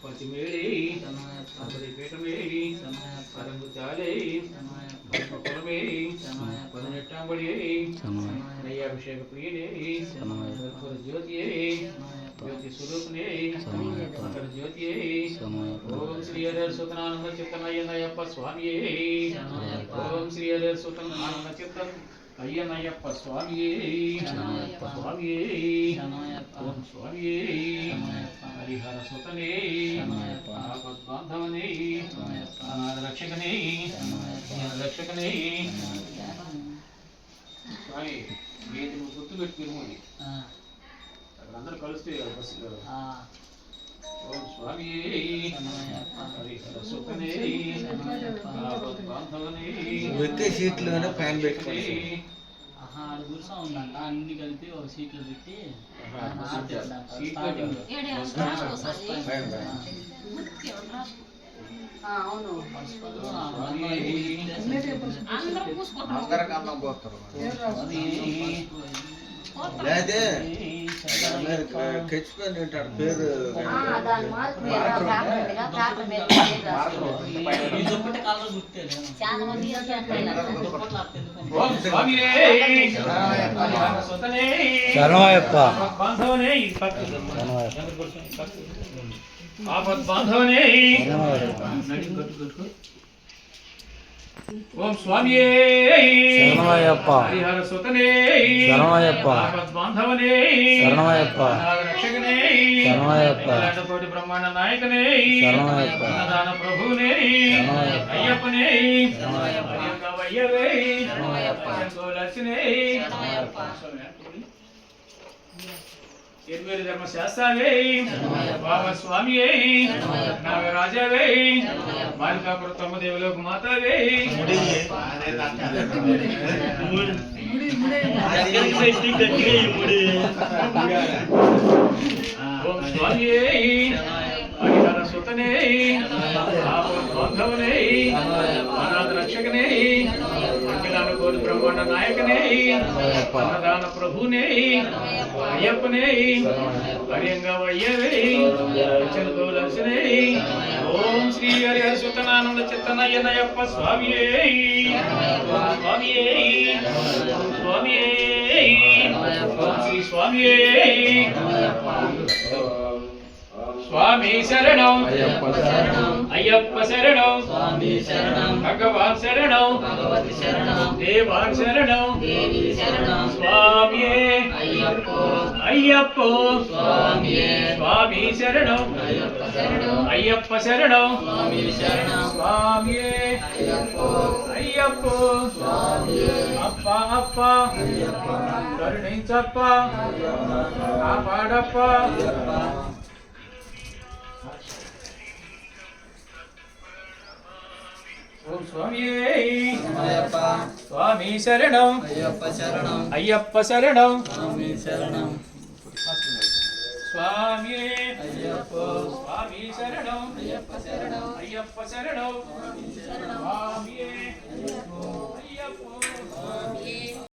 పచ్చిమేడి పీఠమే పరంగుచాలే పరమే పదనెట్టాంబడి నయ్యాభిషేక ప్రియనే జ్యోతియే జ్యోతి స్వరూపిణే మకర జ్యోతియే ఓం శ్రీ హరి సుతనానంద చిత్తనయ్యనయ్యప్ప స్వామియే ఓం శ్రీ హరి సుతనానంద చిత్తం అయ్యనయ్యప్ప స్వామియే స్వామియే ఓం స్వామియే హరిహర సుతనే బాంధవనే అనాథ రక్షకనే రక్షకనే స్వామి మీరు గుర్తు పెట్టుకుని అక్కడ అందరూ కలుస్తే బస్సులో ఓం స్వామియే హరిహర సుతనే బాంధవనే ఒకే సీట్లోనే ఫ్యాన్ పెట్టుకొని ఆడ కూర్చో ఉందంట అన్ని కలిపి ఒక సీట్లో పెట్టి అందరికి అన్నం పోస్తారు లేదే ఖచ్చితంగా తింటాడు పేరు శరణమయ్యప్ప ఓం స్వామియే శరణమయ్యప్ప హరిహర సుతనే శరణమయ్యప్ప బాంధవనే శరణమయ్యప్ప రక్షకనే శరణమయ్యప్ప కోటి బ్రహ్మాండ నాయకనే శరణమయ్యప్ప అన్నదాన ప్రభునే అయ్యప్పనే శరణమయ్యప్ప వయ్యవే శరణమయ్యప్ప గోలక్షనే శరణమయ్యప్ప ఎరువేరు ధర్మ శాస్త్రావే బాబా స్వామియే నాగరాజవే బాలికాపుర తొమ్మదేవులకు మాతావే ఓం స్వామియే హరిహర సుతనే బాంధవనే అనాథ రక్షకనే అఖిలాన కోటి బ్రహ్మాండ నాయకనే అన్నదాన ప్రభునే అయ్యప్పనే హరియంగా వయ్యవే చంద్రగోలక్షనే ఓం శ్రీ హరిహర సుతనానంద చిత్తనయ్యనయ్యప్ప స్వామియే స్వామియే స్వామియే ఓం శ్రీ స్వామియే స్వామి శరణం అయ్యప్ప శరణం భగవాన్ శరణం దేవాన్ శరణం స్వామియే అయ్యప్ప స్వామి శరణం అయ్యప్ప శరణం స్వామియే అయ్యప్ప అప్ప అప్ప కరుణించప్ప కాపాడప్ప ఓం స్వామియే స్వామి శరణం అయ్యప్ప శరణం స్వామియే స్వామి శరణం అయ్యప్ప శరణం స్వామియే